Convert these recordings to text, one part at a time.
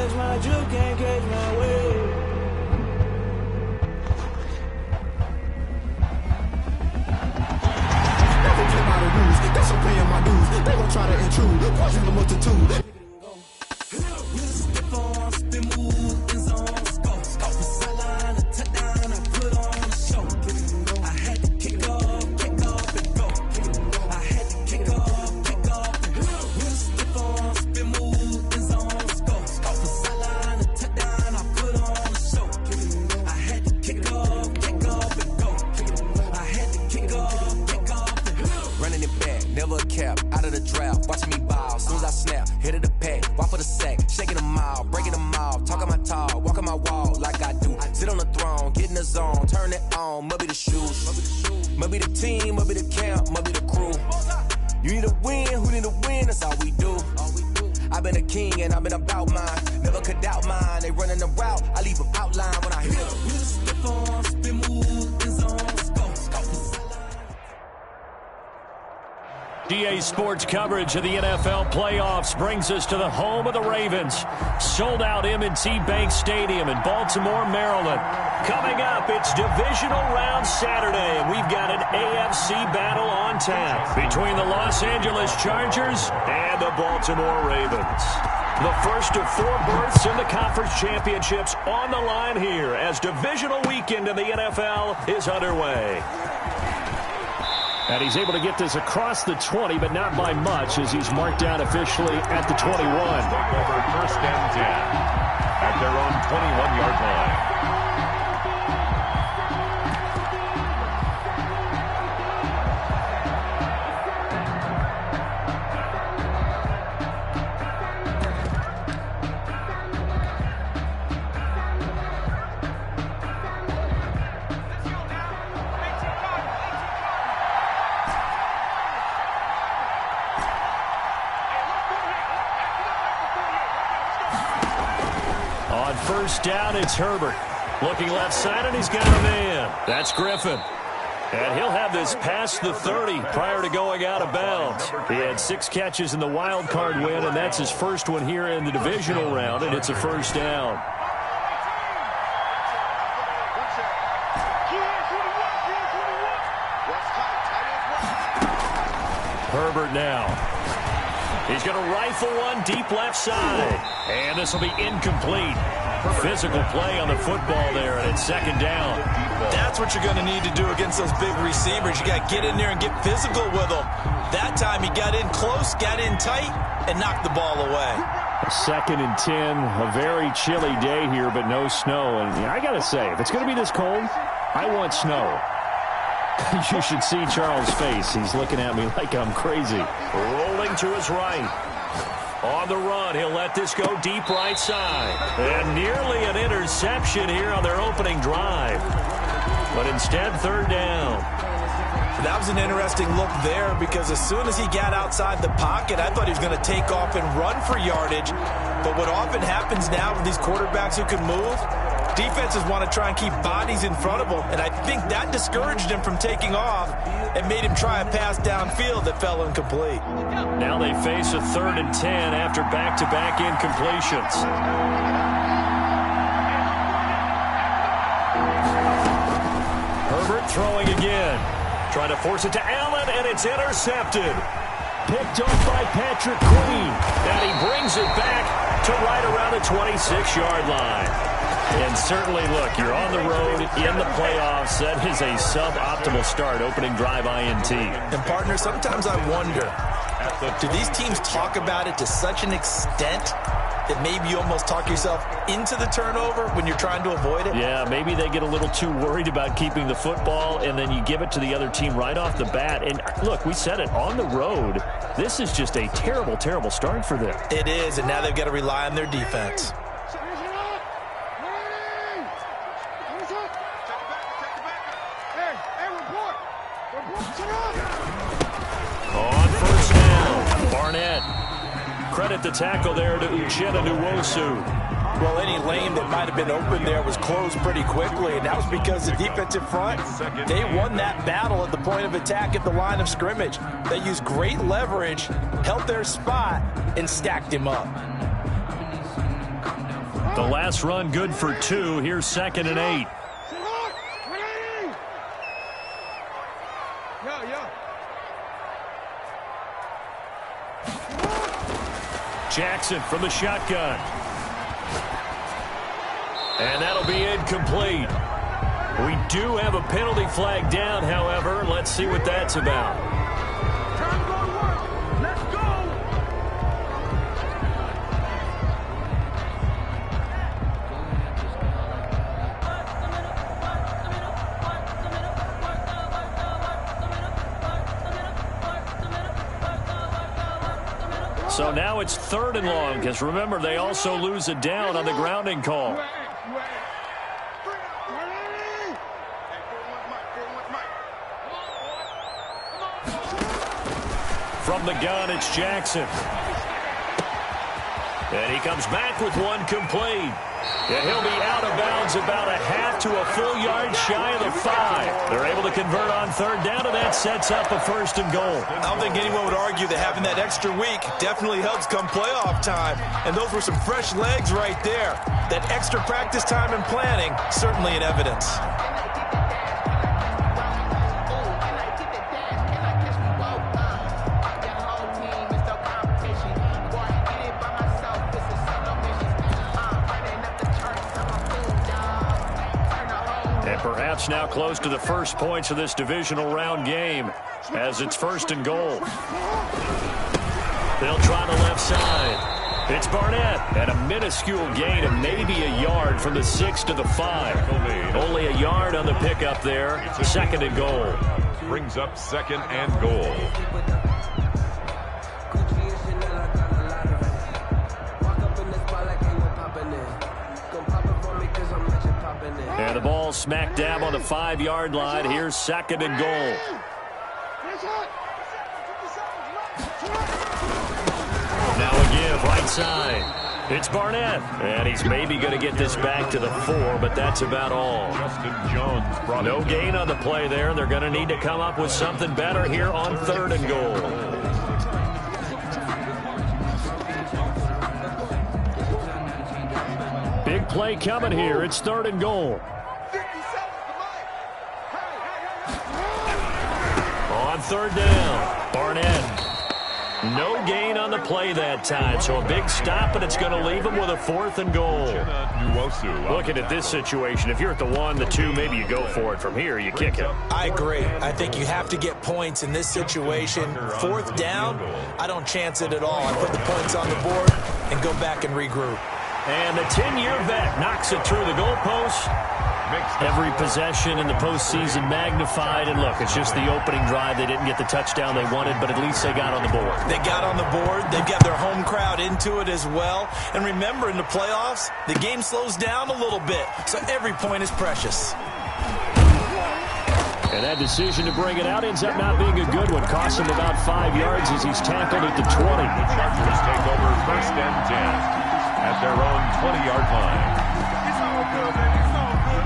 catch my drift, can't catch my wave. Never play by the rules, guess I'm paying my dues. They gon' try to intrude, poison the multitude. GA Sports coverage of the NFL playoffs brings us to the home of the Ravens. Sold out M&T Bank Stadium in Baltimore, Maryland. Coming up, it's divisional round Saturday, and we've got an AFC battle on tap between the Los Angeles Chargers and the Baltimore Ravens. The first of 4 berths in the conference championships on the line here as divisional weekend in the NFL is underway. And he's able to get this across the 20, but not by much as he's marked down officially at the 21. Over first and 10 at their own 21-yard line. First down, it's Herbert. Looking left side, and he's got a man. That's Griffin. And he'll have this past the 30 prior to going out of bounds. He had 6 catches in the wild card win, and that's his first one here in the divisional round, and it's a first down. Herbert now. He's going to rifle one deep left side. And this will be incomplete. Physical play on the football there, and it's second down. That's what you're going to need to do against those big receivers. You got to get in there and get physical with them. That time he got in close, got in tight, and knocked the ball away. Second and 10, a very chilly day here, but no snow. And I got to say, if it's going to be this cold, I want snow. You should see Charles' face. He's looking at me like I'm crazy. Rolling to his right. On the run, he'll let this go deep right side. And nearly an interception here on their opening drive. But instead, third down. That was an interesting look there because as soon as he got outside the pocket, I thought he was going to take off and run for yardage. But what often happens now with these quarterbacks who can move, defenses want to try and keep bodies in front of them. And I think that discouraged him from taking off and made him try a pass downfield that fell incomplete. Now they face a 3rd and 10 after back-to-back incompletions. Herbert throwing again. Trying to force it to Allen, and it's intercepted. Picked off by Patrick Queen. And he brings it back to right around the 26-yard line. And certainly, look, you're on the road in the playoffs. That is a suboptimal start, opening drive INT. And, partner, sometimes I wonder, do these teams talk about it to such an extent that maybe you almost talk yourself into the turnover when you're trying to avoid it? Yeah, maybe they get a little too worried about keeping the football, and then you give it to the other team right off the bat. And, look, we said it, on the road, this is just a terrible, terrible start for them. It is, and now they've got to rely on their defense. On first down, Barnett. Credit the tackle there to Uchenna Nwosu. Well, any lane that might have been open there was closed pretty quickly, and that was because the defensive front, they won that battle at the point of attack at the line of scrimmage. They used great leverage, held their spot, and stacked him up. The last run good for 2. Here's 2nd and 8. Jackson from the shotgun. And that'll be incomplete. We do have a penalty flag down, however. Let's see what that's about. Time to go to work. Let's go. So now it's 3rd and long, because remember, they also lose a down on the grounding call. From the gun, it's Jackson. And he comes back with one complete. And he'll be out of bounds about a half to a full yard shy of the 5. They're able to convert on 3rd down, and that sets up a 1st and goal. I don't think anyone would argue that having that extra week definitely helps come playoff time. And those were some fresh legs right there. That extra practice time and planning, certainly in evidence. Perhaps now close to the first points of this divisional round game as it's 1st and goal. They'll try the left side. It's Barnett at a minuscule gain of maybe a yard from the 6 to the 5. Only a yard on the pickup there. 2nd and goal. Brings up 2nd and goal. And the ball smack dab on the 5-yard line. Here's 2nd and goal. Now a give right side. It's Barnett. And he's maybe going to get this back to the 4, but that's about all. Justin Jones brought no gain on the play there. They're going to need to come up with something better here on 3rd and goal. Big play coming here. It's 3rd and goal. On 3rd down, Barnett. No gain on the play that time, so a big stop, and it's going to leave him with a 4th and goal. Looking at this situation, if you're at the 1, the 2, maybe you go for it. From here, you kick it. I agree. I think you have to get points in this situation. 4th down, I don't chance it at all. I put the points on the board and go back and regroup. And the 10-year vet knocks it through the goalpost. Every possession in the postseason magnified. And look, it's just the opening drive. They didn't get the touchdown they wanted, but at least they got on the board. They got on the board. They've got their home crowd into it as well. And remember, in the playoffs, the game slows down a little bit. So every point is precious. And that decision to bring it out ends up not being a good one. Costs him about 5 yards as he's tackled at the 20. The Chargers take over 1st and 10 at their own 20-yard line. It's all good, baby. It's all good.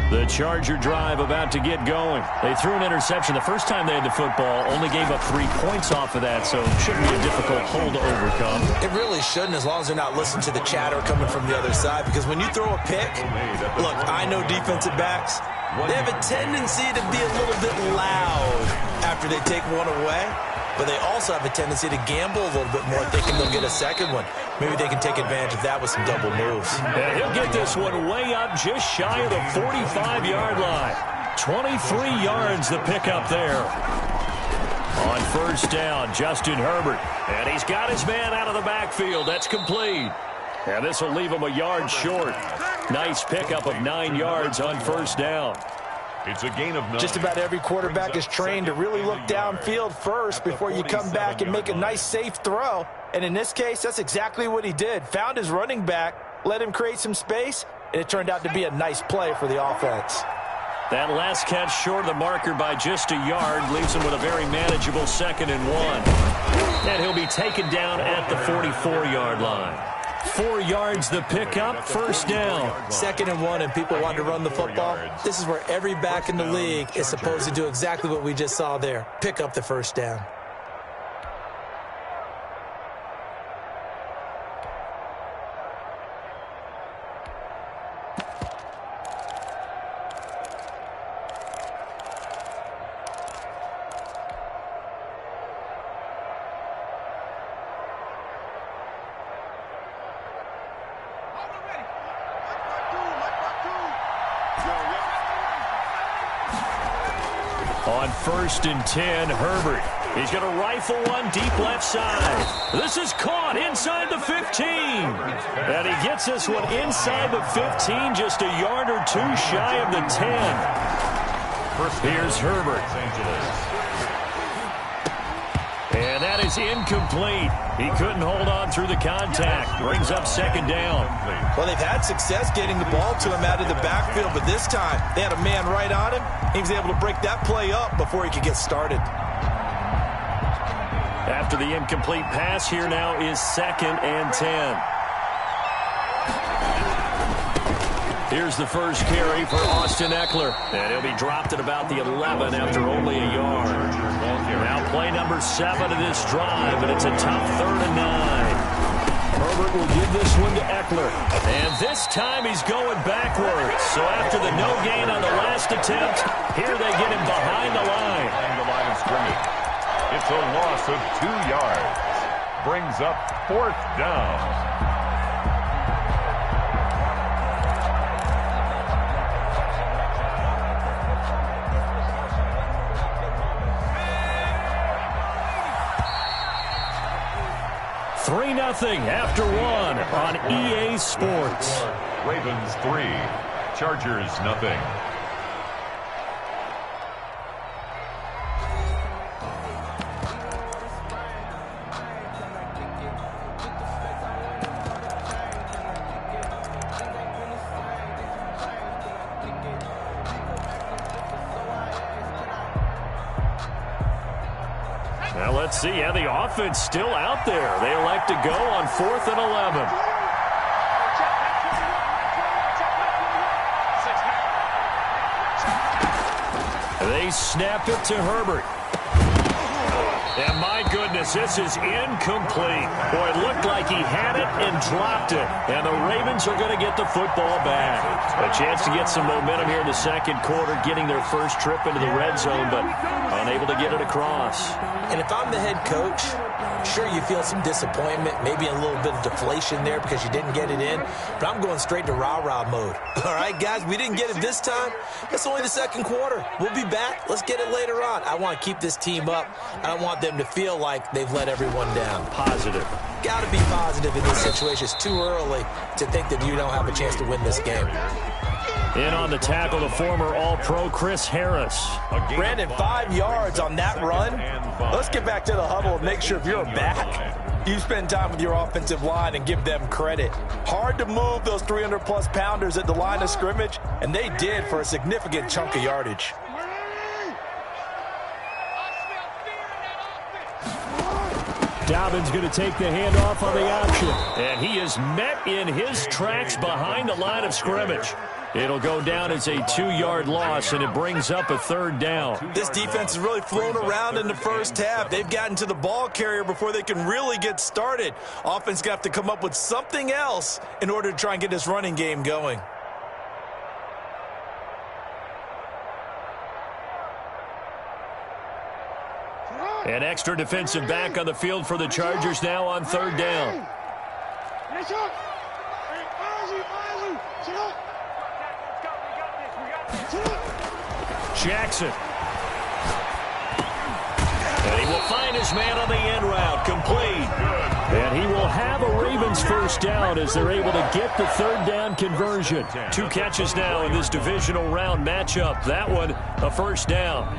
The Charger drive about to get going. They threw an interception the first time they had the football, only gave up 3 points off of that, so it shouldn't be a difficult hole to overcome. It really shouldn't, as long as they're not listening to the chatter coming from the other side, because when you throw a pick, look, I know defensive backs, they have a tendency to be a little bit loud after they take one away, but they also have a tendency to gamble a little bit more, thinking they'll get a second one. Maybe they can take advantage of that with some double moves. And he'll get this one way up just shy of the 45-yard line. 23 yards the pickup there. On 1st down, Justin Herbert. And he's got his man out of the backfield. That's complete. And this will leave him a yard short. Nice pickup of 9 yards on 1st down. It's a gain of 9. Just about every quarterback is trained to really look downfield first before you come back and make a nice, safe throw. And in this case, that's exactly what he did. Found his running back, let him create some space, and it turned out to be a nice play for the offense. That last catch short of the marker by just a yard leaves him with a very manageable 2nd and 1. And he'll be taken down at the 44-yard line. 4 yards the pickup, first down. 2nd and 1, and people want to run the football. This is where every back in the league is supposed to do exactly what we just saw there. Pick up the first down. On 1st and 10, Herbert. He's going to rifle one deep left side. This is caught inside the 15. And he gets this one inside the 15, just a yard or two shy of the 10. Here's Herbert. And that is incomplete. He couldn't hold on through the contact. Brings up 2nd down. Well, they've had success getting the ball to him out of the backfield, but this time they had a man right on him. He was able to break that play up before he could get started. After the incomplete pass, here now is 2nd and 10. Here's the first carry for Austin Ekeler. And he'll be dropped at about the 11 after only a yard. Now play number 7 of this drive, and it's a tough 3rd and 9. Herbert will give this one to Ekeler. And this time he's going backwards. So after the no gain on the last attempt, here they get him behind the line. The line of scrimmage. It's a loss of 2 yards. Brings up 4th down. Nothing after 1 on EA Sports. Ravens 3, Chargers nothing. Now let's see. Yeah, the offense still out there. They elect to go on 4th and 11. They snap it to Herbert. And my goodness, this is incomplete. Boy, it looked like he had it and dropped it. And the Ravens are going to get the football back. A chance to get some momentum here in the 2nd quarter, getting their first trip into the red zone, but unable to get it across. And if I'm the head coach, sure, you feel some disappointment, maybe a little bit of deflation there because you didn't get it in, but I'm going straight to rah-rah mode. All right, guys, we didn't get it this time. It's only the 2nd quarter. We'll be back. Let's get it later on. I want to keep this team up. I don't want them to feel like they've let everyone down. Positive. Got to be positive in this situation. It's too early to think that you don't have a chance to win this game. In on the tackle, the former All-Pro Chris Harris. Brandon, 5 yards on that run. Let's get back to the huddle and make sure if you're back, you spend time with your offensive line and give them credit. Hard to move those 300-plus pounders at the line of scrimmage, and they did for a significant chunk of yardage. Dobbins going to take the handoff on the option. And he is met in his tracks behind the line of scrimmage. It'll go down as a 2-yard loss, and it brings up a 3rd down. This defense has really thrown around in the first half. They've gotten to the ball carrier before they can really get started. Offense got to come up with something else in order to try and get this running game going. An extra defensive back on the field for the Chargers now on 3rd down. Jackson. And he will find his man on the end route, complete. And he will have a Ravens first down as they're able to get the 3rd down conversion. 2 catches now in this divisional round matchup. That one, a first down.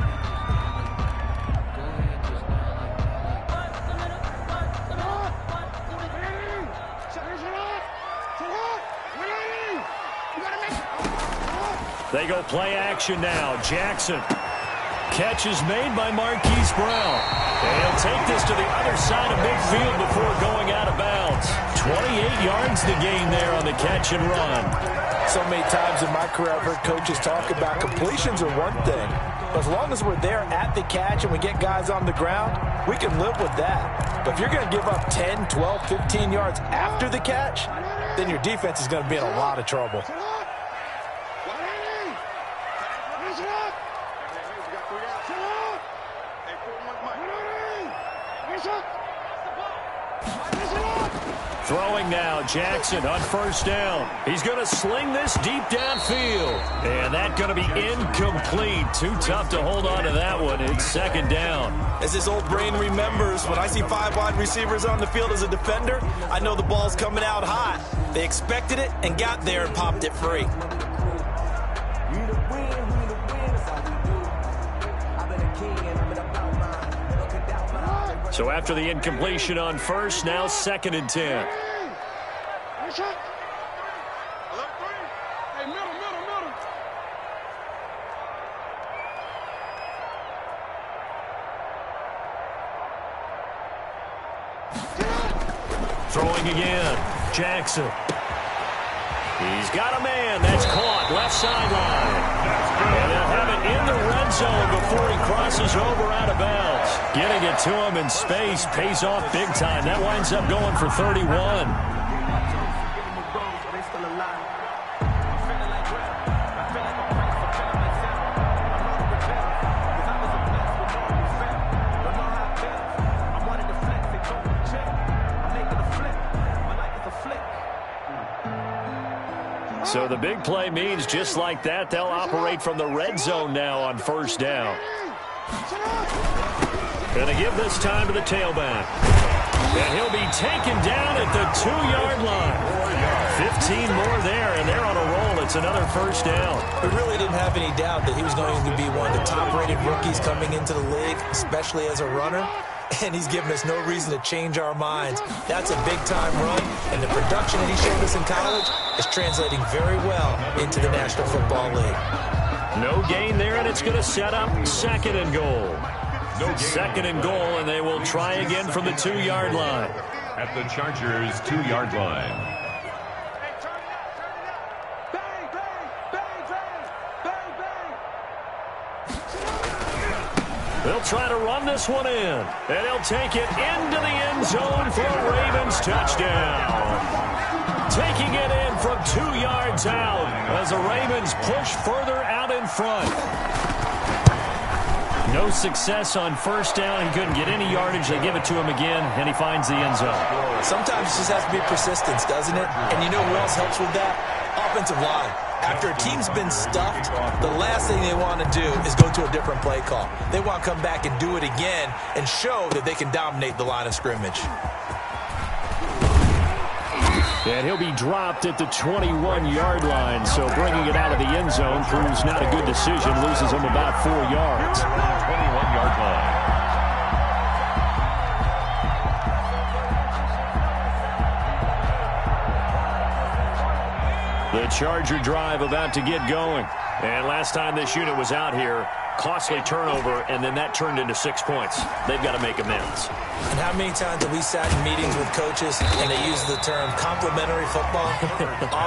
They go play action now. Jackson. Catch is made by Marquise Brown. And he'll take this to the other side of midfield before going out of bounds. 28 yards to gain there on the catch and run. So many times in my career I've heard coaches talk about completions are one thing. But as long as we're there at the catch and we get guys on the ground, we can live with that. But if you're going to give up 10, 12, 15 yards after the catch, then your defense is going to be in a lot of trouble. Throwing now, Jackson on first down. He's going to sling this deep downfield. And that's going to be incomplete. Too tough to hold on to that one. It's second down. As his old brain remembers, when I see 5 wide receivers on the field as a defender, I know the ball's coming out hot. They expected it and got there and popped it free. So after the incompletion on first, now 2nd and 10. Throwing again. Jackson. He's got a man. That's caught. Left sideline. And they'll have it in the red zone before he crosses over out of bounds. Getting it to him in space pays off big time. That winds up going for 31. So the big play means just like that, they'll operate from the red zone now on first down. Going to give this time to the tailback. And he'll be taken down at the 2-yard line. 15 more there, and they're on a roll. It's another first down. We really didn't have any doubt that he was going to be one of the top-rated rookies coming into the league, especially as a runner. And he's given us no reason to change our minds. That's a big-time run, and the production that he showed us in college is translating very well into the National Football League. No gain there, and it's going to set up 2nd and goal. 2nd and goal, and they will try again from the 2-yard line. At the Chargers' 2-yard line. They'll try to run this one in, and he'll take it into the end zone for a Ravens touchdown. Taking it in from 2 yards out as the Ravens push further out in front. No success on first down. He couldn't get any yardage. They give it to him again, and he finds the end zone. Sometimes it just has to be persistence, doesn't it? And you know who else helps with that? Offensive line. After a team's been stuffed, the last thing they want to do is go to a different play call. They want to come back and do it again and show that they can dominate the line of scrimmage. And he'll be dropped at the 21-yard line, so bringing it out of the end zone proves not a good decision. Loses him about 4 yards. 21-yard line. The Charger drive about to get going. And last time this unit was out here, costly turnover, and then that turned into 6 points. They've got to make amends. And how many times have we sat in meetings with coaches and they use the term complementary football?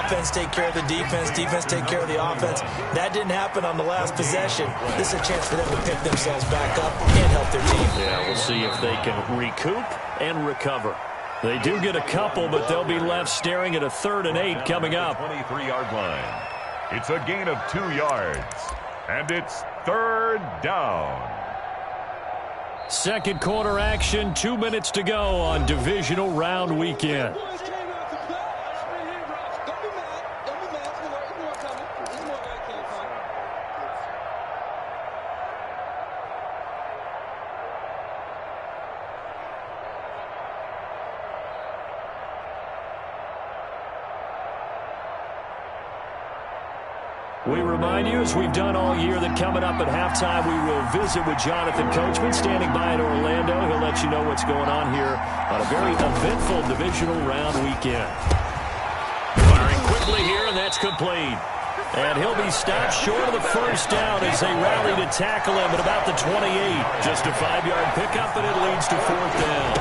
Offense take care of the defense, defense take care of the offense. That didn't happen on the last possession. This is a chance for them to pick themselves back up and help their team. Yeah, we'll see if they can recoup and recover. They do get a couple, but they'll be left staring at a 3rd and 8 coming up. 23-yard line. It's a gain of 2 yards. And it's 3rd down. Second quarter action, 2 minutes to go on divisional round weekend. We remind you, as we've done all year, that coming up at halftime, we will visit with Jonathan Coachman, standing by in Orlando. He'll let you know what's going on here on a very eventful divisional round weekend. Firing quickly here, and that's complete. And he'll be stopped short of the first down as they rally to tackle him at about the 28. Just a 5-yard pickup, and it leads to 4th down.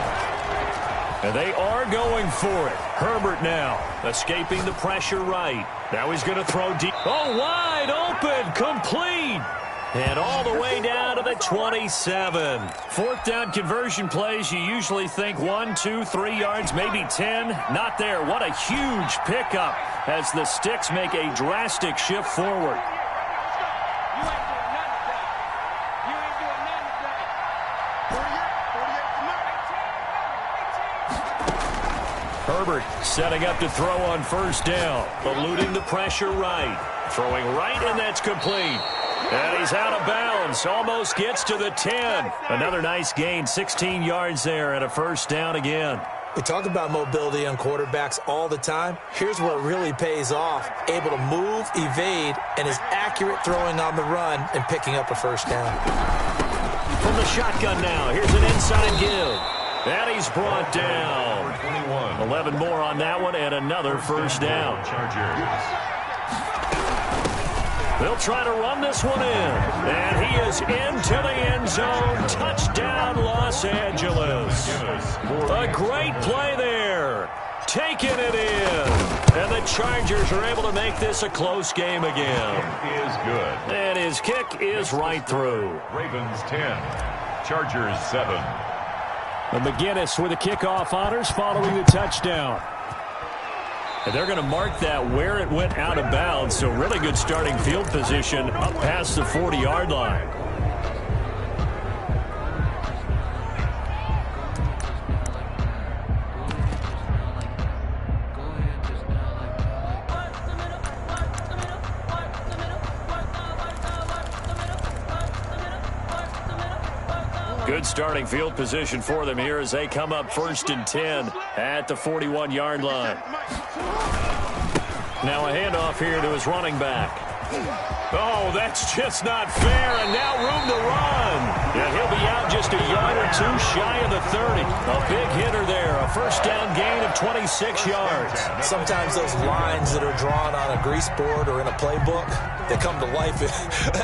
And they are going for it. Herbert now escaping the pressure right. Now he's going to throw deep. Oh, wide open, complete. And all the way down to the 27. 4th down conversion plays, you usually think 1, 2, 3 yards, maybe 10. Not there. What a huge pickup as the Sticks make a drastic shift forward. Herbert setting up to throw on first down. Eluding the pressure right. Throwing right, and that's complete. And he's out of bounds. Almost gets to the 10. Another nice gain. 16 yards there and a first down again. We talk about mobility on quarterbacks all the time. Here's where it really pays off. Able to move, evade, and is accurate throwing on the run and picking up a first down. From the shotgun now, here's an inside give. And he's brought down. 11 more on that one and another first down. They'll try to run this one in. And he is into the end zone. Touchdown, Los Angeles. A great play there. Taking it in. And the Chargers are able to make this a close game again. Is good. And his kick is right through. Ravens 10, Chargers 7. And McGinnis with the kickoff honors following the touchdown. And they're going to mark that where it went out of bounds. So really good starting field position up past the 40-yard line. Good starting field position for them here as they come up 1st and 10 at the 41-yard line. Now a handoff here to his running back. Oh, that's just not fair, and now room to run. And he'll be out just a yard or two shy of the 30. A big hitter there, a first down gain of 26 yards. Sometimes those lines that are drawn on a grease board or in a playbook, they come to life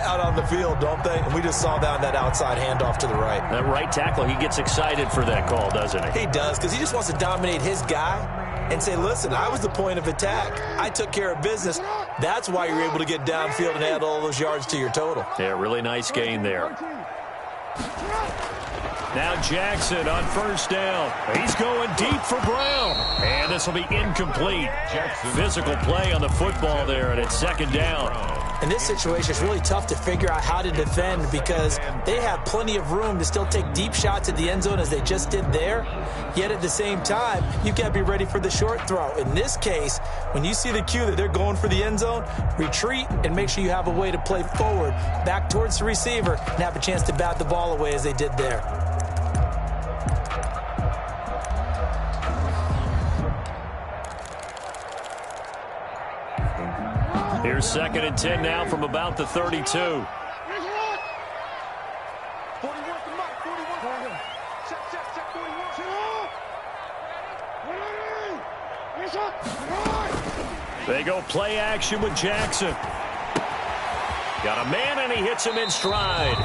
out on the field, don't they? And we just saw down that outside handoff to the right. That right tackle, he gets excited for that call, doesn't he? He does, because he just wants to dominate his guy and say, listen, I was the point of attack. I took care of business. That's why you're able to get downfield and add all those yards to your total. Yeah, really nice gain there. Now Jackson on first down. He's going deep for Brown. And this will be incomplete. Physical play on the football there, and it's 2nd down. In this situation, it's really tough to figure out how to defend because they have plenty of room to still take deep shots at the end zone as they just did there. Yet at the same time, you got to be ready for the short throw. In this case, when you see the cue that they're going for the end zone, retreat and make sure you have a way to play forward, back towards the receiver, and have a chance to bat the ball away as they did there. Here's 2nd and 10 now from about the 32. They go play action with Jackson. Got a man, and he hits him in stride.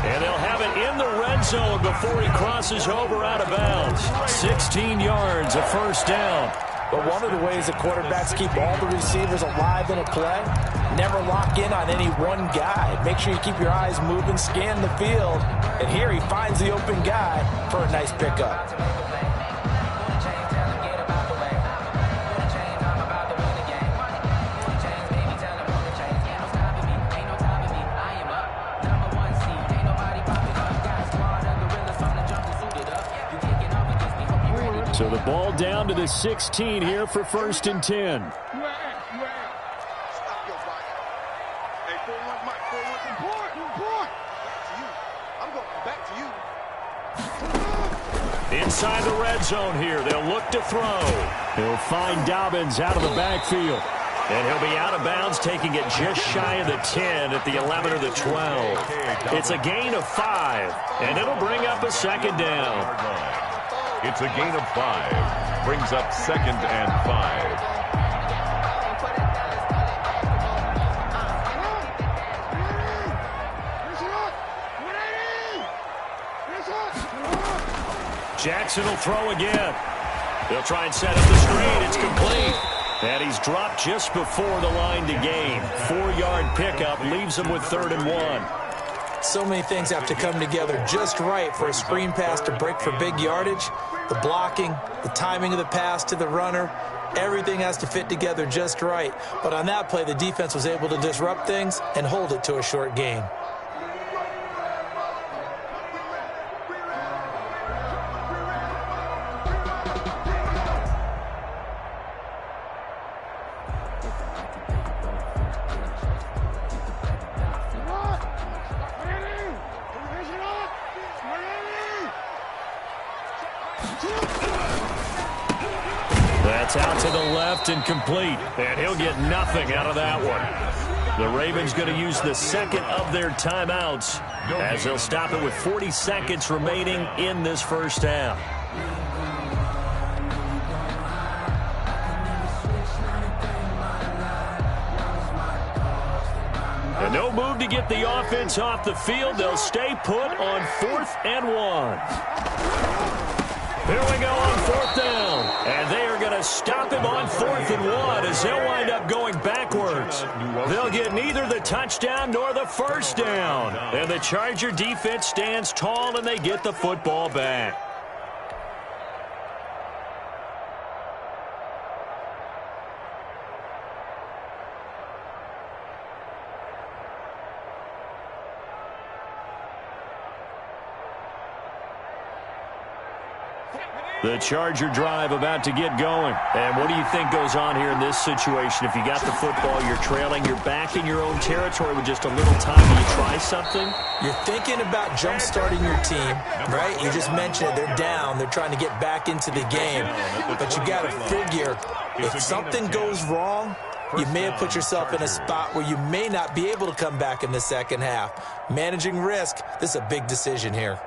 And they'll have it in the red zone before he crosses over out of bounds. 16 yards, a first down. But one of the ways that quarterbacks keep all the receivers alive in a play, never lock in on any one guy. Make sure you keep your eyes moving, scan the field. And here he finds the open guy for a nice pickup. So the ball down to the 16 here for 1st and 10. Inside the red zone here. They'll look to throw. He'll find Dobbins out of the backfield. And he'll be out of bounds, taking it just shy of the 10 at the 11 or the 12. It's a gain of 5, and it'll bring up a 2nd down. It's a gain of 5. Brings up 2nd and 5. Jackson will throw again. He'll try and set up the screen. It's complete. And he's dropped just before the line to gain. 4-yard pickup leaves him with 3rd and 1. So many things have to come together just right for a screen pass to break for big yardage. The blocking, the timing of the pass to the runner, everything has to fit together just right. But on that play, the defense was able to disrupt things and hold it to a short gain. That's out to the left and complete. And he'll get nothing out of that one. The Ravens going to use the second of their timeouts as they'll stop it with 40 seconds remaining in this first half. And no move to get the offense off the field. They'll stay put on 4th and 1. Here we go on 4th down. And they are going to stop him on 4th and 1 as they'll wind up going backwards. They'll get neither the touchdown nor the first down. And the Charger defense stands tall and they get the football back. The Charger drive about to get going. And what do you think goes on here in this situation? If you got the football, you're trailing, you're back in your own territory with just a little time. Do you try something? You're thinking about jump-starting your team, right? You just mentioned it. They're down. They're trying to get back into the game. But you got to figure, if something goes wrong, you may have put yourself in a spot where you may not be able to come back in the second half. Managing risk, this is a big decision here.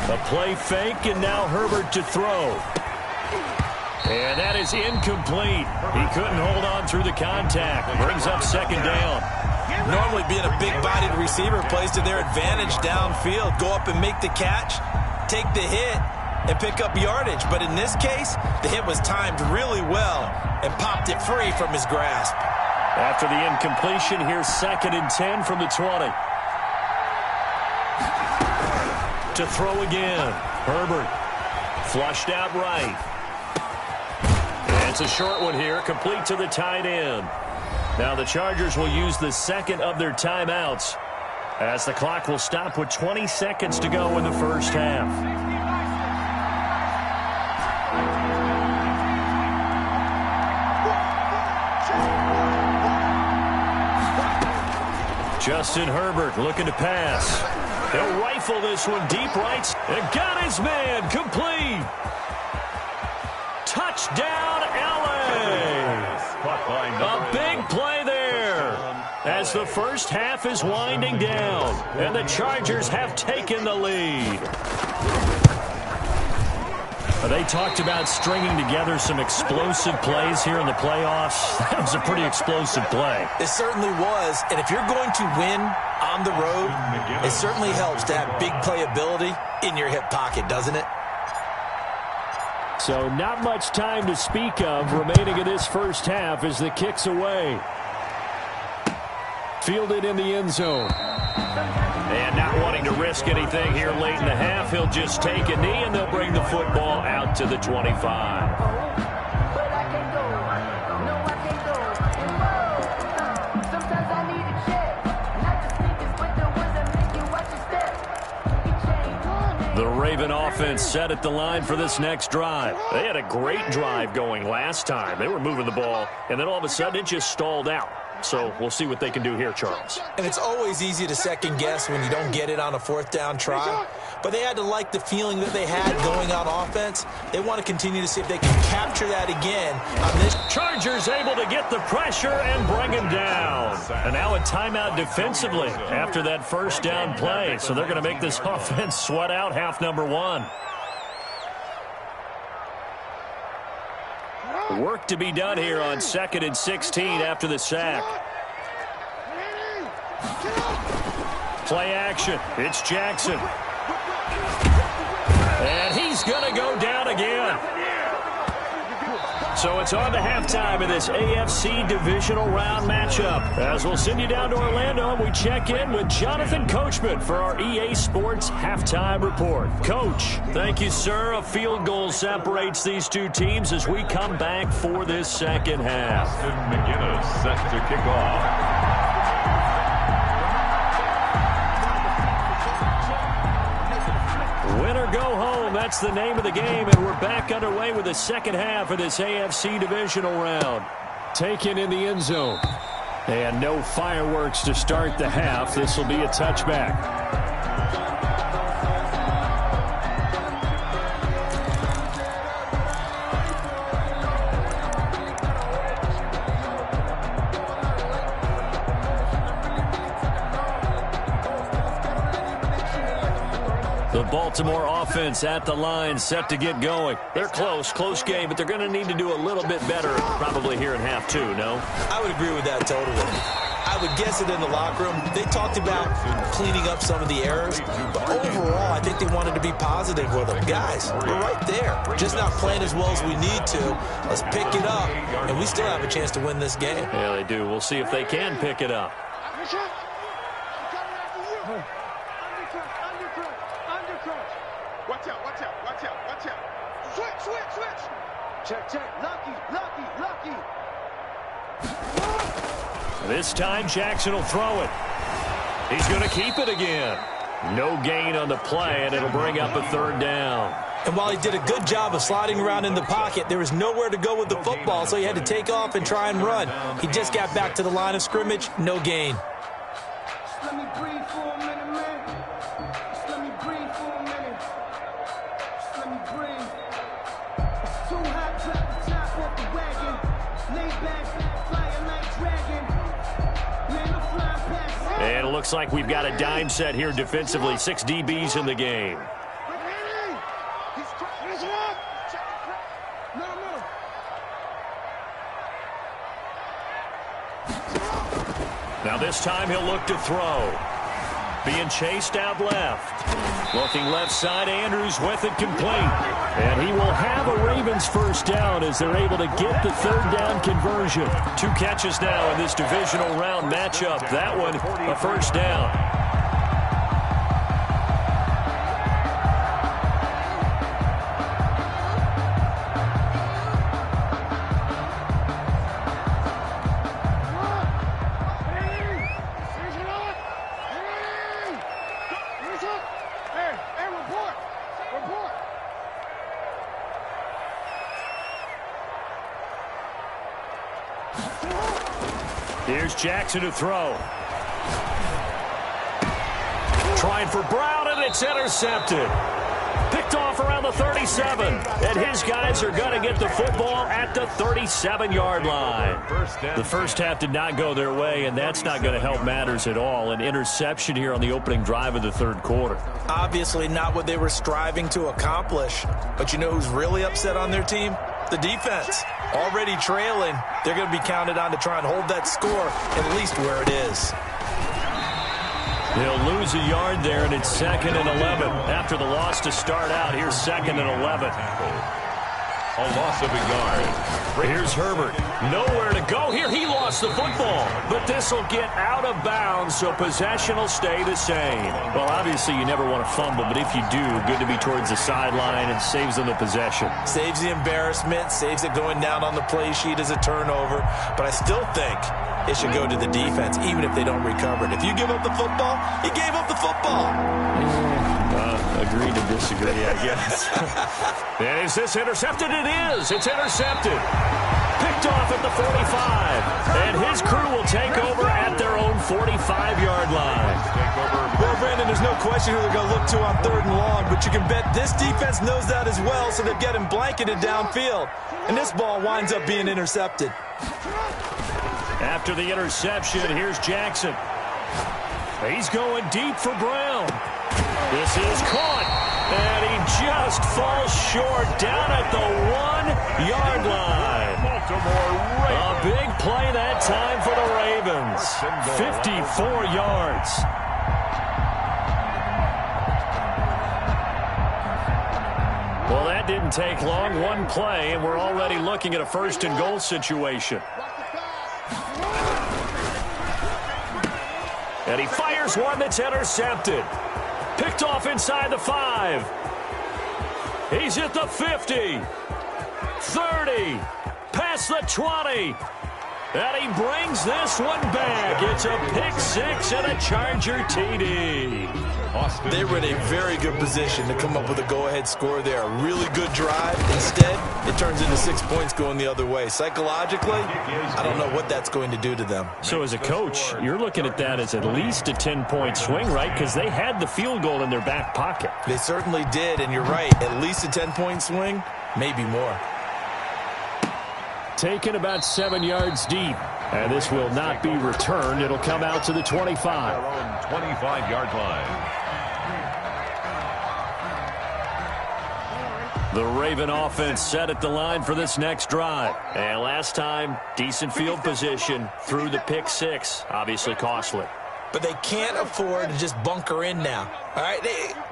A play fake, and now Herbert to throw. And that is incomplete. He couldn't hold on through the contact. Brings up 2nd down. Normally being a big-bodied receiver plays to their advantage downfield. Go up and make the catch, take the hit, and pick up yardage. But in this case, the hit was timed really well and popped it free from his grasp. After the incompletion, here's 2nd and 10 from the 20. To throw again. Herbert flushed out right. And it's a short one here, complete to the tight end. Now the Chargers will use the second of their timeouts as the clock will stop with 20 seconds to go in the first half. Justin Herbert looking to pass. He'll rifle this one deep right. And got his man complete. Touchdown, LA. A big play there as the first half is winding down. And the Chargers have taken the lead. They talked about stringing together some explosive plays here in the playoffs. That was a pretty explosive play. It certainly was. And if you're going to win on the road, it certainly helps to have big playability in your hip pocket, doesn't it? So not much time to speak of remaining in this first half as the kick's away. Fielded in the end zone. And not wanting to risk anything here late in the half, he'll just take a knee and they'll bring the football out to the 25. The Raven offense set at the line for this next drive. They had a great drive going last time. They were moving the ball, and then all of a sudden it just stalled out. So we'll see what they can do here, Charles. And it's always easy to second guess when you don't get it on a 4th down try. But they had to like the feeling that they had going on offense. They want to continue to see if they can capture that again on this. Chargers able to get the pressure and bring him down. And now a timeout defensively after that first down play. So they're going to make this offense sweat out half number 1. Work to be done here on 2nd and 16 after the sack. Play action. It's Jackson. And he's going to go down again. So it's on to halftime in this AFC divisional round matchup. As we'll send you down to Orlando, we check in with Jonathan Coachman for our EA Sports Halftime Report. Coach, thank you, sir. A field goal separates these two teams as we come back for this second half. McGinnis set to kick off. Win or go home, that's the name of the game, and we're back underway with the second half of this AFC divisional round. Taken in the end zone. And no fireworks to start the half. This will be a touchback. The Baltimore offense at the line, set to get going. They're close game, but they're going to need to do a little bit better probably here in half two, no? I would agree with that totally. I would guess it in the locker room. They talked about cleaning up some of the errors, but overall, I think they wanted to be positive with them. Guys, we're right there. Just not playing as well as we need to. Let's pick it up, and we still have a chance to win this game. Yeah, they do. We'll see if they can pick it up. Watch out. Switch. Check. Lucky. This time, Jackson will throw it. He's going to keep it again. No gain on the play, and it'll bring up a third down. And while he did a good job of sliding around in the pocket, there was nowhere to go with the football, so he had to take off and try and run. He just got back to the line of scrimmage, no gain. Just let me breathe for a minute, man. Just let me breathe for a minute. Just let me breathe. Too hot, drop the top off the wagon. Lay back, fire like dragon. Man, I'm flying past. And it looks like we've got a dime set here defensively. 6 DBs in the game. Now this time he'll look to throw. Being chased out left. Looking left side, Andrews with it complete. And he will have a Ravens first down as they're able to get the third down conversion. 2 catches now in this divisional round matchup. That one, a first down. Here's Jackson to throw. Trying for Brown, and it's intercepted. Picked off around the 37. And his guys are going to get the football at the 37-yard line. The first half did not go their way, and that's not going to help matters at all. An interception here on the opening drive of the third quarter. Obviously not what they were striving to accomplish. But you know who's really upset on their team? The defense. Already trailing, they're going to be counted on to try and hold that score at least where it is. They'll lose a yard there, and it's 2nd and 11. After the loss to start out, here's 2nd and 11. A loss of a yard. Here's Herbert. Nowhere to go here. He lost the football. But this will get out of bounds, so possession will stay the same. Well, obviously, you never want to fumble, but if you do, good to be towards the sideline and saves them the possession. Saves the embarrassment, saves it going down on the play sheet as a turnover. But I still think it should go to the defense, even if they don't recover it. If you give up the football, you gave up the football. Agree to disagree, I guess. And is this intercepted? It is. It's intercepted. Picked off at the 45. And his crew will take over at their own 45-yard line. Well, Brandon, there's no question who they're going to look to on 3rd and long, but you can bet this defense knows that as well, so they're getting blanketed downfield. And this ball winds up being intercepted. After the interception, here's Jackson. He's going deep for Brown. This is caught, and he just falls short down at the 1-yard line. Baltimore Ravens. A big play that time for the Ravens. 54 yards. Well, that didn't take long. One play, and we're already looking at a first-and-goal situation. And he fires one that's intercepted. Picked off inside the 5. He's at the 50. 30. Past the 20. And he brings this one back. It's a pick 6 and a Charger TD. They were in a very good position to come up with a go-ahead score there. A really good drive. Instead, it turns into 6 points going the other way. Psychologically, I don't know what that's going to do to them. So as a coach, you're looking at that as at least a 10-point swing, right? Because they had the field goal in their back pocket. They certainly did, and you're right. At least a 10-point swing, maybe more. Taken about 7 yards deep. And this will not be returned. It'll come out to the 25. Their own 25-yard line. The Raven offense set at the line for this next drive. And last time, decent field position through the pick 6. Obviously costly. But they can't afford to just bunker in now. All right,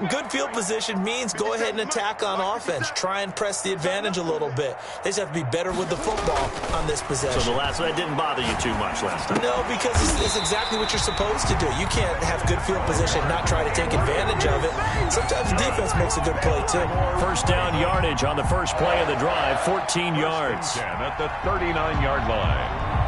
good field position means go ahead and attack on offense. Try and press the advantage a little bit. They just have to be better with the football on this possession. So that didn't bother you too much last time? No, because it's exactly what you're supposed to do. You can't have good field position and not try to take advantage of it. Sometimes the defense makes a good play, too. First down yardage on the first play of the drive, 14 yards. And at the 39-yard line.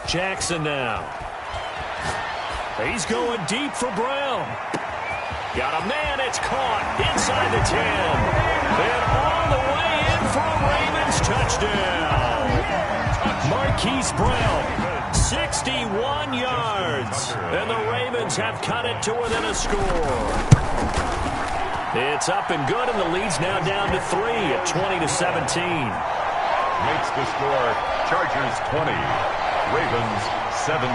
Jackson now. He's going deep for Brown. Got a man. It's caught inside the 10. And on the way in for a Ravens touchdown. Marquise Brown, 61 yards. And the Ravens have cut it to within a score. It's up and good, and the lead's now down to 3 at 20-17. Makes the score Chargers 20. Ravens 17.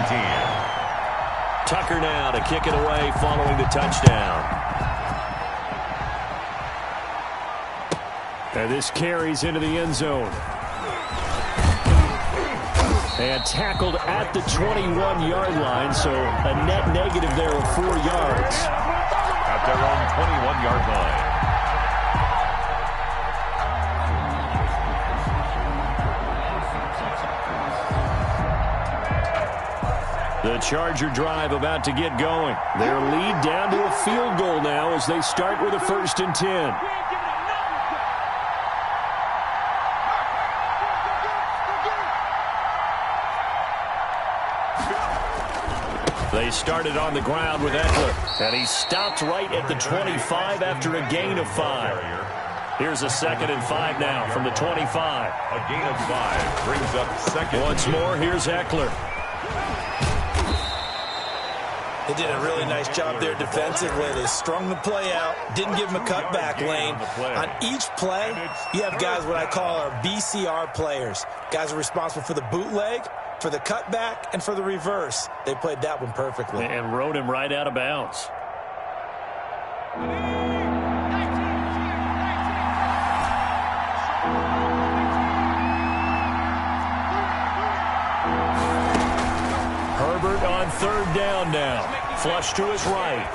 Tucker now to kick it away following the touchdown. And this carries into the end zone. And tackled at the 21-yard line, so a net negative there of 4 yards. At their own 21-yard line. The Charger drive about to get going. Their lead down to a field goal now as they start with a 1st and 10. They started on the ground with Eckler, and he stopped right at the 25 after a gain of 5. Here's a 2nd and 5 now from the 25. A gain of 5 brings up 2nd. Once more, here's Eckler. They did a really nice job there defensively. They strung the play out, didn't give him a cutback lane. On each play, you have guys what I call our BCR players. Guys are responsible for the bootleg, for the cutback, and for the reverse. They played that one perfectly. And rode him right out of bounds. Herbert on 3rd down now. Flush to his right.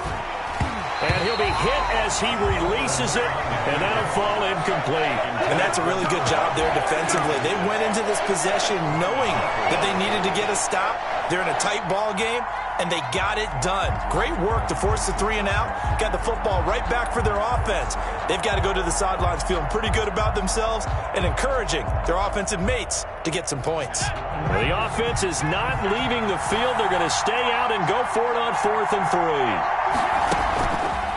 And he'll be hit as he releases it, and that'll fall incomplete. And that's a really good job there defensively. They went into this possession knowing that they needed to get a stop. They're in a tight ball game, and they got it done. Great work to force the 3 and out. Got the football right back for their offense. They've got to go to the sidelines feeling pretty good about themselves and encouraging their offensive mates to get some points. The offense is not leaving the field. They're going to stay out and go for it on 4th and 3.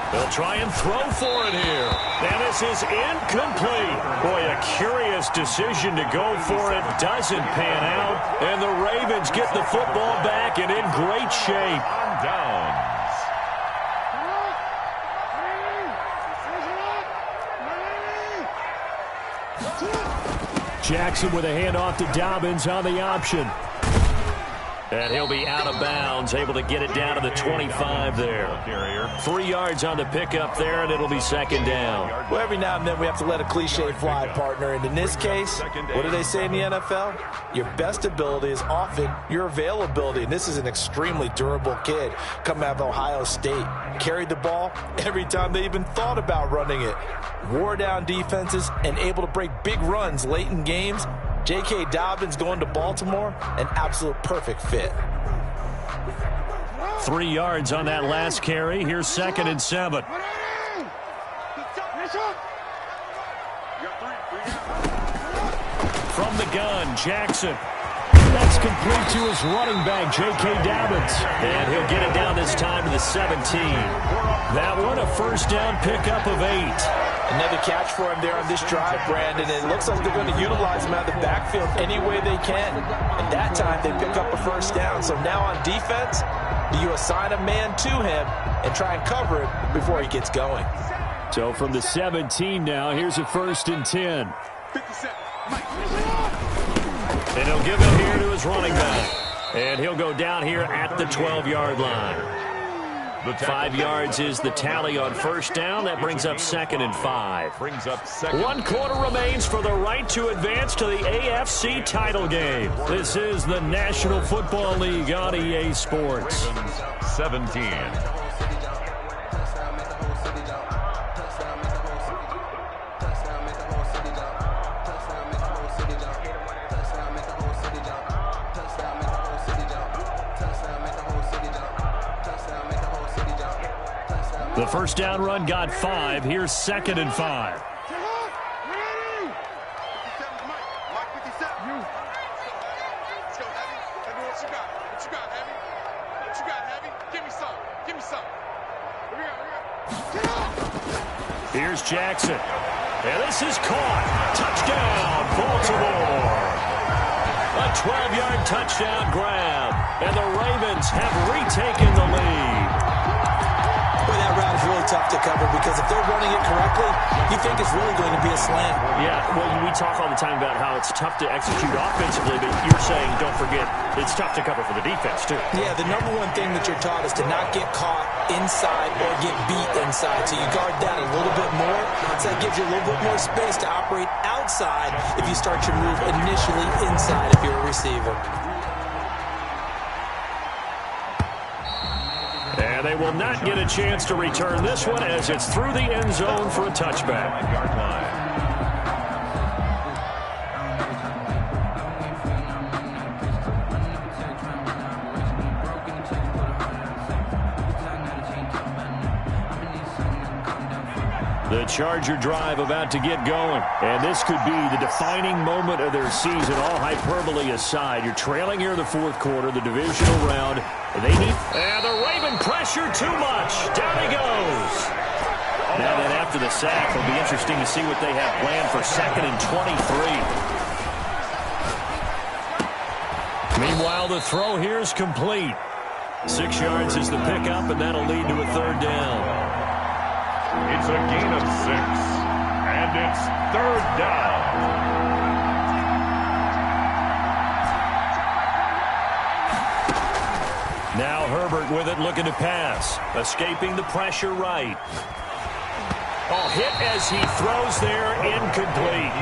They'll try and throw for it here. And this is incomplete. Boy, a curious decision to go for it. Doesn't pan out. And the Ravens get the football back and in great shape. On downs. Jackson with a handoff to Dobbins on the option. And he'll be out of bounds, able to get it down to the 25 there. 3 yards on the pickup there, and it'll be second down. Well, every now and then we have to let a cliche fly, partner. And in this case, what do they say in the NFL? Your best ability is often your availability. And this is an extremely durable kid coming out of Ohio State. Carried the ball every time they even thought about running it. Wore down defenses and able to break big runs late in games. J.K. Dobbins going to Baltimore, an absolute perfect fit. 3 yards on that last carry. Here's 2nd and 7. From the gun, Jackson. That's complete to his running back, J.K. Dobbins. And he'll get it down this time to the 17. That one, a first down pickup of 8. Another catch for him there on this drive, Brandon. And it looks like they're going to utilize him out of the backfield any way they can. And that time they pick up a first down. So now on defense, do you assign a man to him and try and cover it before he gets going? So from the 17 now, here's a 1st and 10. And he'll give it here to his running back. And he'll go down here at the 12-yard line. 5 yards is the tally on first down. That brings up 2nd and 5. 1 quarter remains for the right to advance to the AFC title game. This is the National Football League on EA Sports. 17. The first down run got 5. Here's 2nd and 5. Here's Jackson. And this is caught. Touchdown, Baltimore. A 12-yard touchdown grab. And the Ravens have retaken the lead. Boy, that route is really tough to cover because if they're running it correctly, you think it's really going to be a slant. Yeah, well, we talk all the time about how it's tough to execute offensively, but you're saying, don't forget, it's tough to cover for the defense, too. Yeah, the number one thing that you're taught is to not get caught inside or get beat inside. So you guard that a little bit more. So that gives you a little bit more space to operate outside if you start your move initially inside if you're a receiver. And they will not get a chance to return this one as it's through the end zone for a touchback. The Charger drive about to get going. And this could be the defining moment of their season, all hyperbole aside. You're trailing here in the 4th quarter, the divisional round. And the Raven pressure too much. Down he goes. Now then after the sack, it'll be interesting to see what they have planned for 2nd and 23. Meanwhile, the throw here is complete. 6 yards is the pickup, and that'll lead to a 3rd down. It's a gain of 6, and it's 3rd down. Now Herbert with it, looking to pass. Escaping the pressure right. Oh, hit as he throws there, incomplete.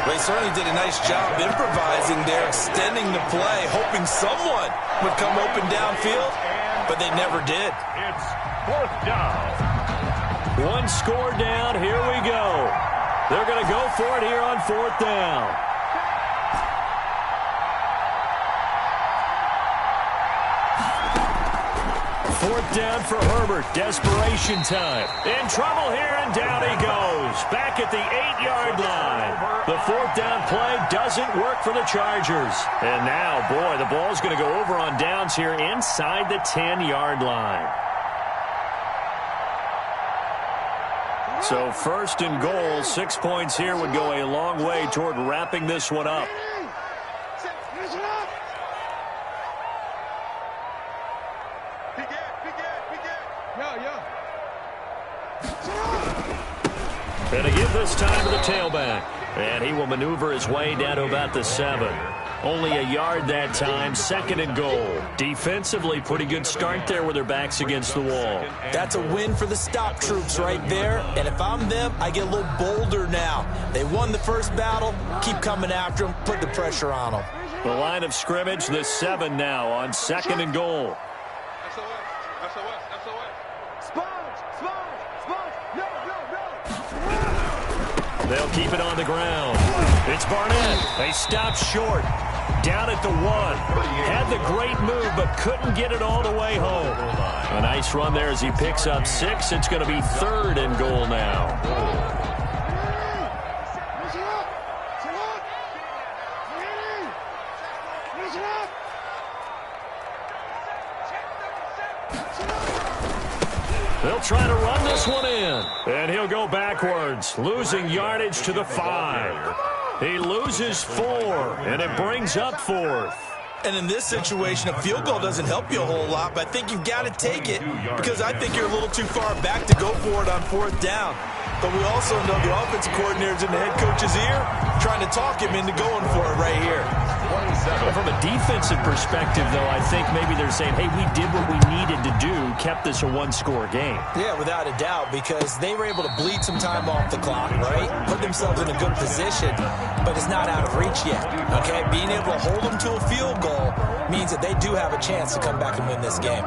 Well, he certainly did a nice job improvising there, extending the play, hoping someone would come open downfield, but they never did. It's 4th down. 1 score down. Here we go. They're going to go for it here on 4th down. Fourth down for Herbert. Desperation time. In trouble here, and down he goes. Back at the 8-yard line. The 4th down play doesn't work for the Chargers. And now, boy, the ball's going to go over on downs here inside the 10-yard line. So 1st and goal, 6 points here would go a long way toward wrapping this one up. And to give this time to the tailback. And he will maneuver his way down to about the 7. Only a yard that time, 2nd and goal. Defensively, pretty good start there with their backs against the wall. That's a win for the stop troops right there. And if I'm them, I get a little bolder now. They won the first battle. Keep coming after them. Put the pressure on them. The line of scrimmage, the 7 now on 2nd and goal. They'll keep it on the ground. It's Barnett. They stop short. Down at the 1. Had the great move, but couldn't get it all the way home. A nice run there as he picks up 6. It's going to be 3rd and goal now. They'll try to run this one in. And he'll go backwards, losing yardage to the 5. He loses 4, and it brings up 4th. And in this situation, a field goal doesn't help you a whole lot, but I think you've got to take it because I think you're a little too far back to go for it on 4th down. But we also know the offensive coordinator's in the head coach's ear trying to talk him into going for it right here. From a defensive perspective, though, I think maybe they're saying, hey, we did what we needed to do, kept this a 1-score game. Yeah, without a doubt, because they were able to bleed some time off the clock, right? Put themselves in a good position, but it's not out of reach yet, okay? Being able to hold them to a field goal means that they do have a chance to come back and win this game.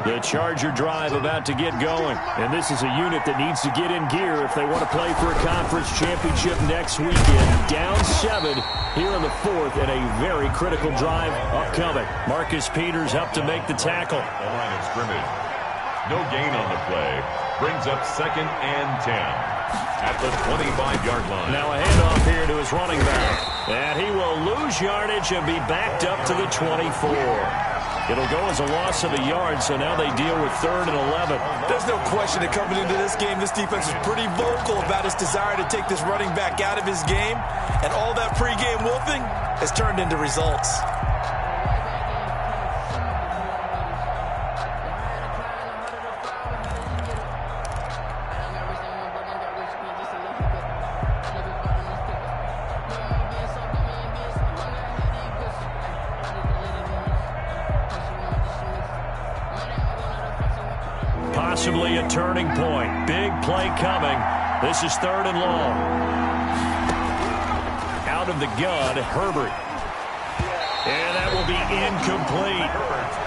The Charger drive about to get going. And this is a unit that needs to get in gear if they want to play for a conference championship next weekend. Down 7 here in the 4th and a very critical drive upcoming. Marcus Peters up to make the tackle. The line of scrimmage. No gain on the play. Brings up 2nd and 10 at the 25-yard line. Now a handoff here to his running back. And he will lose yardage and be backed up to the 24. It'll go as a loss of a yard, so now they deal with 3rd and 11. There's no question that coming into this game, this defense is pretty vocal about its desire to take this running back out of his game, and all that pregame wolfing has turned into results. Possibly a turning point. Big play coming. This is 3rd and long. Out of the gun, Herbert. And that will be incomplete.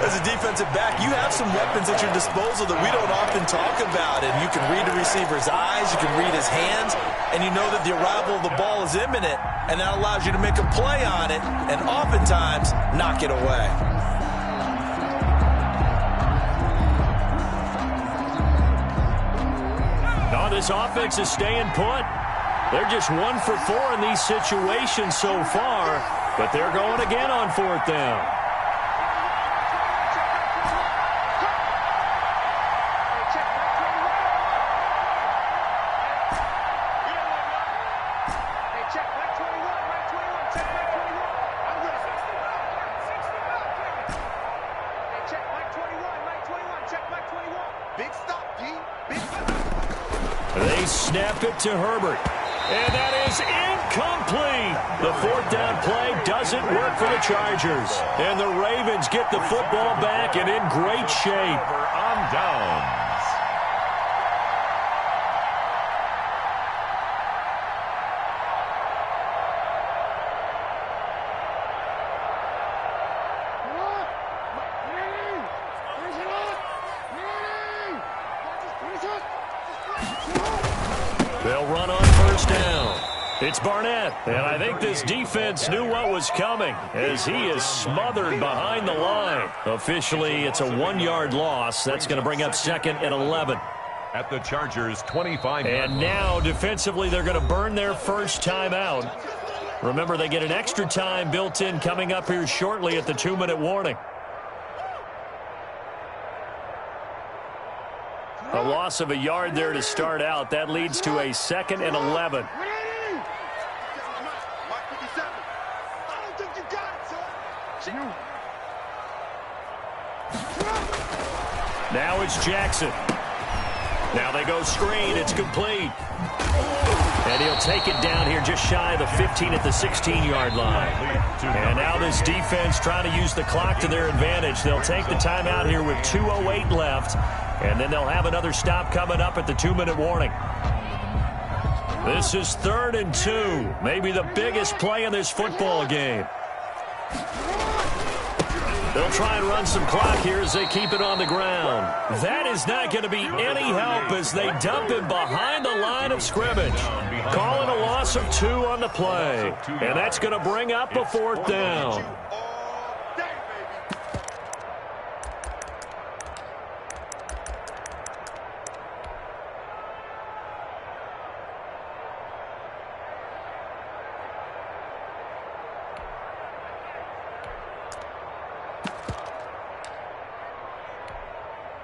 As a defensive back, you have some weapons at your disposal that we don't often talk about. And you can read the receiver's eyes, you can read his hands, and you know that the arrival of the ball is imminent. And that allows you to make a play on it and oftentimes knock it away. This offense is staying put. They're just 1 for 4 in these situations so far, but they're going again on 4th down. They snap it to Herbert. And that is incomplete. The 4th down play doesn't work for the Chargers. And the Ravens get the football back and in great shape. On downs. They'll run on 1st down. It's Barnett, and I think this defense knew what was coming as he is smothered behind the line. Officially, it's a 1-yard loss. That's going to bring up 2nd and 11. At the Chargers' 25. And now, defensively, they're going to burn their first timeout. Remember, they get an extra time built in coming up here shortly at the 2-minute warning. A loss of a yard there to start out. That leads to a 2nd and 11. Now it's Jackson. Now they go screen. It's complete. And he'll take it down here just shy of the 15 at the 16-yard line. And now this defense trying to use the clock to their advantage. They'll take the timeout here with 2:08 left. And then they'll have another stop coming up at the 2-minute warning. This is 3rd and 2. Maybe the biggest play in this football game. They'll try and run some clock here as they keep it on the ground. That is not going to be any help as they dump him behind the line of scrimmage. Calling a loss of 2 on the play. And that's going to bring up a 4th down.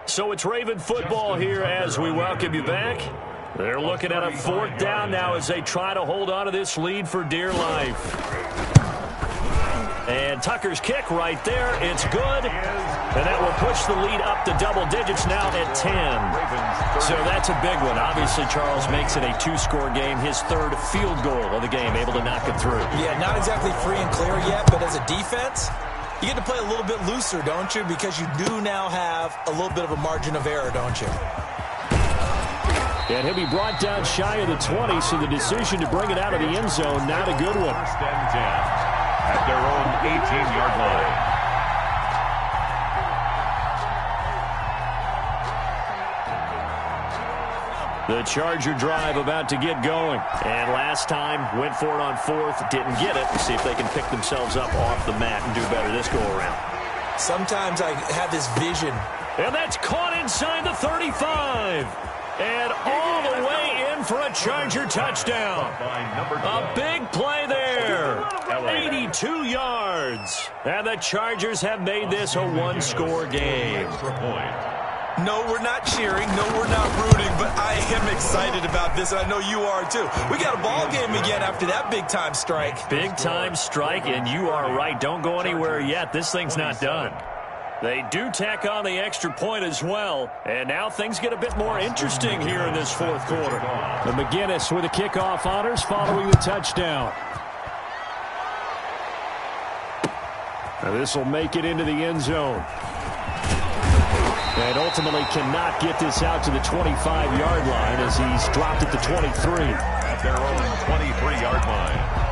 So it's Raven football here as we welcome you back. They're looking at a 4th down now as they try to hold on to this lead for dear life. And Tucker's kick right there. It's good. And that will push the lead up to double digits now at 10. So that's a big one. Obviously, Charles makes it a 2-score game. His 3rd field goal of the game, able to knock it through. Yeah, not exactly free and clear yet, but as a defense, you get to play a little bit looser, don't you? Because you do now have a little bit of a margin of error, don't you? And he'll be brought down shy of the 20, so the decision to bring it out of the end zone, not a good one. 1st and 10 at their own 18-yard line. The Charger drive about to get going. And last time, went for it on 4th, didn't get it. See if they can pick themselves up off the mat and do better this go-around. Sometimes I have this vision. And that's caught inside the 35. And all the way in for a Charger touchdown. A big play there. 82 yards. And the Chargers have made this a 1-score game. No, we're not cheering. No, we're not rooting. But I am excited about this, and I know you are too. We got a ball game again after that big-time strike. Big-time strike, and you are right. Don't go anywhere yet. This thing's not done. They do tack on the extra point as well. And now things get a bit more interesting here in this 4th quarter. And McGinnis with the kickoff honors following the touchdown. Now this will make it into the end zone. And ultimately cannot get this out to the 25-yard line as he's dropped at the 23. At their own 23-yard line.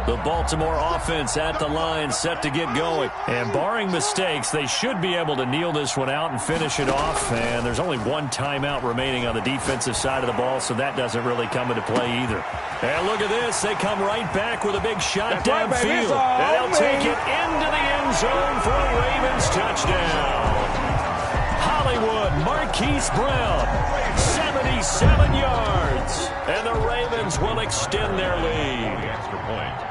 The Baltimore offense at the line, set to get going. And barring mistakes, they should be able to kneel this one out and finish it off. And there's only 1 timeout remaining on the defensive side of the ball, so that doesn't really come into play either. And look at this. They come right back with a big shot downfield. And they'll take it into the end zone for a Ravens touchdown. Hollywood, Marquise Brown, 77 yards. And the Ravens will extend their lead. The extra point.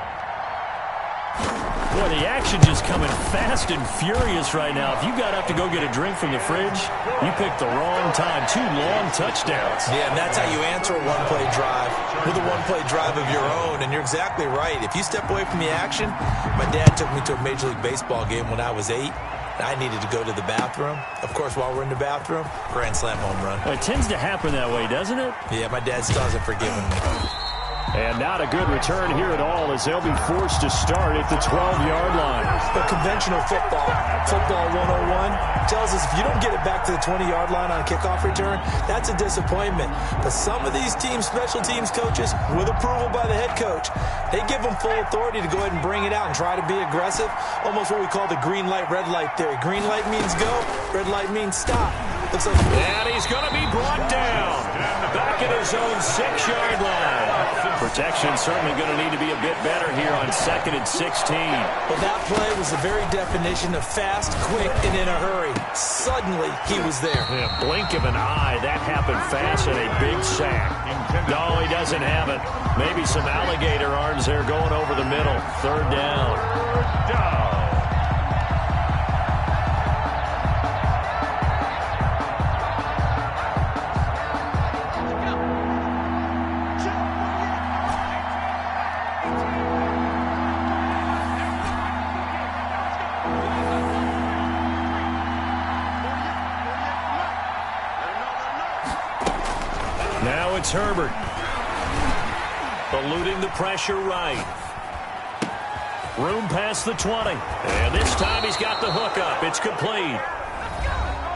Boy, the action just coming fast and furious right now. If you got up to go get a drink from the fridge, you picked the wrong time. 2 long touchdowns. Yeah, and that's how you answer a one-play drive with a one-play drive of your own. And you're exactly right. If you step away from the action, my dad took me to a Major League Baseball game when I was 8. I needed to go to the bathroom. Of course, while we're in the bathroom, grand slam home run. Well, it tends to happen that way, doesn't it? Yeah, my dad still hasn't forgiven me. And not a good return here at all as they'll be forced to start at the 12-yard line. But conventional football 101, tells us if you don't get it back to the 20-yard line on a kickoff return, that's a disappointment. But some of these teams, special teams coaches, with approval by the head coach, they give them full authority to go ahead and bring it out and try to be aggressive. Almost what we call the green light, red light theory. Green light means go, red light means stop. Looks like, and he's going to be brought down. Back at his own 6-yard line. Protection certainly going to need to be a bit better here on 2nd and 16. Well, that play was the very definition of fast, quick, and in a hurry. Suddenly, he was there. Yeah, blink of an eye, that happened fast and a big sack. No, he doesn't have it. Maybe some alligator arms there going over the middle. 3rd down. 3rd down. Now it's Herbert. Eluding the pressure right. Room past the 20. And this time he's got the hook up. It's complete.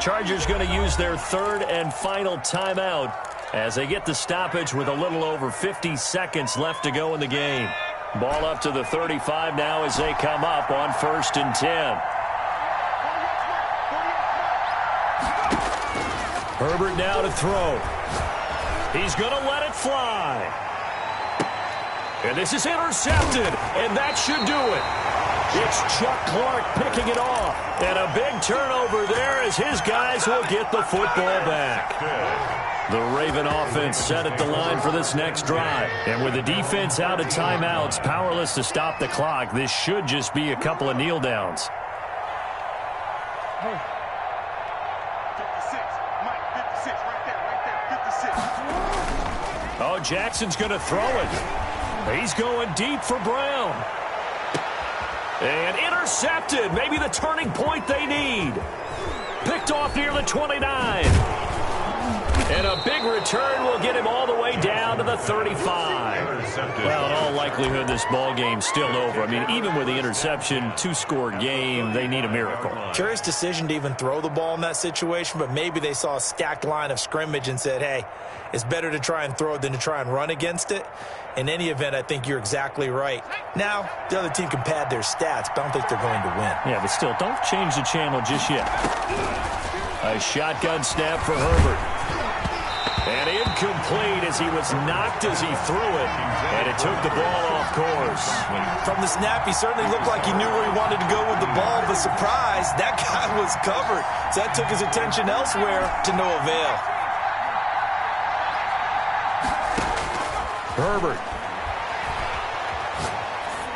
Chargers going to use their 3rd and final timeout as they get the stoppage with a little over 50 seconds left to go in the game. Ball up to the 35 now as they come up on 1st and 10. Herbert now to throw. He's going to let it fly. And this is intercepted, and that should do it. It's Chuck Clark picking it off. And a big turnover there as his guys will get the football back. The Raven offense set at the line for this next drive. And with the defense out of timeouts, powerless to stop the clock, this should just be a couple of kneel downs. Hey. 56. Mike, 56. Right there. 56. Oh, Jackson's going to throw it. He's going deep for Brown. And intercepted. Maybe the turning point they need. Picked off near the 29. And a big return will get him all the way down to the 35. Well, in all likelihood, this ball game's still over. I mean, even with the interception, 2-score game, they need a miracle. Curious decision to even throw the ball in that situation, but maybe they saw a stacked line of scrimmage and said, hey, it's better to try and throw than to try and run against it. In any event, I think you're exactly right. Now, the other team can pad their stats, but I don't think they're going to win. Yeah, but still, don't change the channel just yet. A shotgun snap for Herbert. And incomplete as he was knocked as he threw it. And it took the ball off course. From the snap, he certainly looked like he knew where he wanted to go with the ball. But surprise, that guy was covered. So that took his attention elsewhere to no avail. Herbert.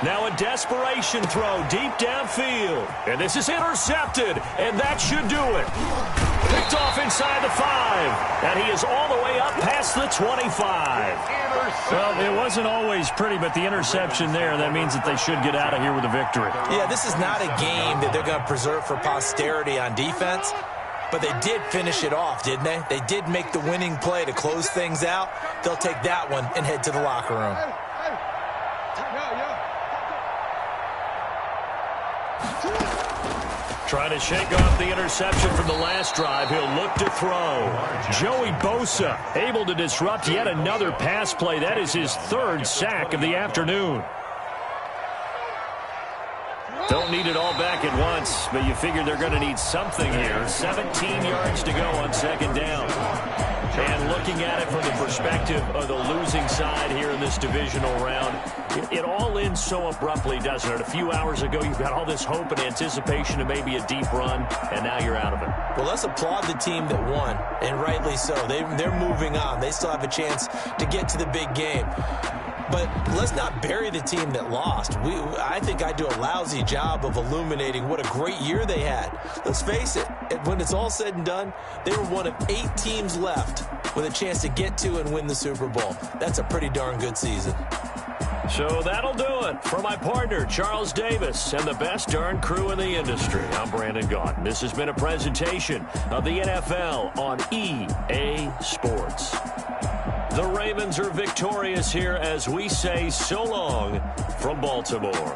Now a desperation throw deep downfield. And this is intercepted. And that should do it. Picked off inside the 5. And he is all the way up past the 25. Well, it wasn't always pretty, but the interception there, that means that they should get out of here with a victory. Yeah, this is not a game that they're going to preserve for posterity on defense. But they did finish it off, didn't they? They did make the winning play to close things out. They'll take that one and head to the locker room. Trying to shake off the interception from the last drive. He'll look to throw. Joey Bosa able to disrupt yet another pass play. That is his 3rd sack of the afternoon. Don't need it all back at once, but you figure they're going to need something here. 17 yards to go on 2nd down. And looking at it from the perspective of the losing side here in this divisional round, it all ends so abruptly, doesn't it? A few hours ago, you've got all this hope and anticipation of maybe a deep run, and now you're out of it. Well, let's applaud the team that won, and rightly so. They're moving on. They still have a chance to get to the big game. But let's not bury the team that lost. I think I do a lousy job of illuminating what a great year they had. Let's face it, when it's all said and done, they were one of 8 teams left with a chance to get to and win the Super Bowl. That's a pretty darn good season. So that'll do it for my partner, Charles Davis, and the best darn crew in the industry. I'm Brandon Gaudin. This has been a presentation of the NFL on EA Sports. The Ravens are victorious here as we say so long from Baltimore.